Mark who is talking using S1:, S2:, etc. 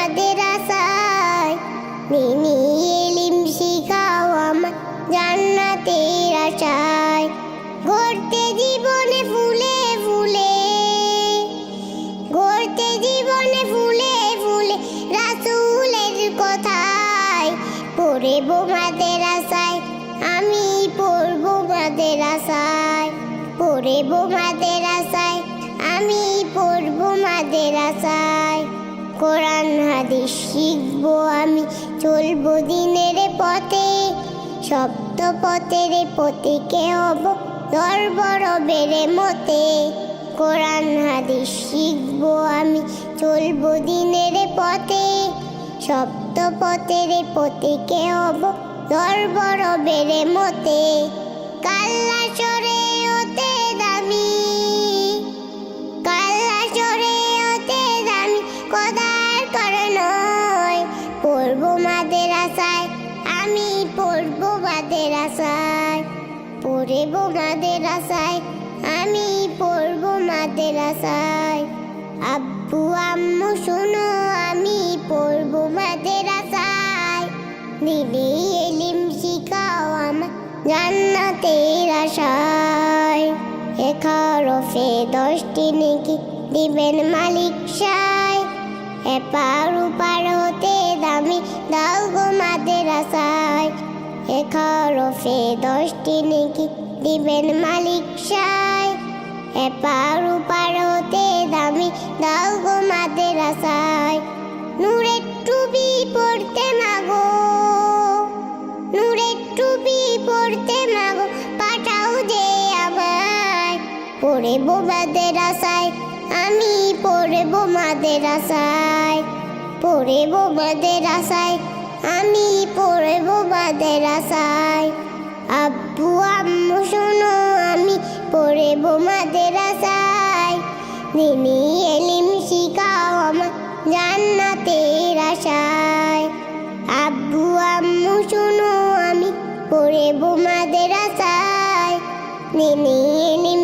S1: মাদ্রাসায়, দিনী ইলম শিখাও আমার জান্নাতের আশায়। গড়তে জীবনে ফুলে ফুলে, গড়তে জীবনে ফুলে ফুলে রাসূলের কথায়। পড়ব মাদ্রাসায়, আমি পড়ব মাদ্রাসায়, পড়ব মাদ্রাসায়, আমি পড়ব মাদ্রাসায়। কোরআন হাদিস শিখবো আমি, চলবো দিনের পথে, সপ্ত পথের পথিকে হব ধরব রবের মতে। কোরআন হাদিস শিখবো আমি, চলবো দিনের পথে, সপ্ত পথের পথিকে হব ধরব রবের মতে। কাল্লা সরে হতে দামি, কাল্লা সরে হতে দামি খোদার করনয়। পড়ব মাদ্রাসায়, আমি পড়ব মাদ্রাসায়, পড়ব মাদ্রাসায়, আমি পড়ব মাদ্রাসায়। আব্বু আম্মু শোনো, আমি পড়ব মাদ্রাসায়, দিনী ইলম শিখাও আমার জান্নাতের আশায়। ১ হরফে 10টি নেকি দিবেন মালিক সায়, এপার ওপার হতে দামি দাও গো মাদ্রাসায়। ১ হরফে 10টি নেকি দিবেন মালিক সায়, এপার ওপার হতে দামি দাও গো মাদ্রাসায়। নূরের টুপি পড়তে মাগো, নূরের টুপি পড়তে মাগো পাঠাও যে আমায়। পড়ব মাদ্রাসায়, আমি পড়ব মাদ্রাসায়, পড়ব মাদ্রাসায়, আমি পড়ব মাদ্রাসায়। আব্বু আম্মু শোনো, আমি পড়ব মাদ্রাসায়, দিনী ইলম শিখাও আমার জান্নাতের আশায়। আব্বু আম্মু শোনো, আমি পড়ব মাদ্রাসায়, দিনী ইলম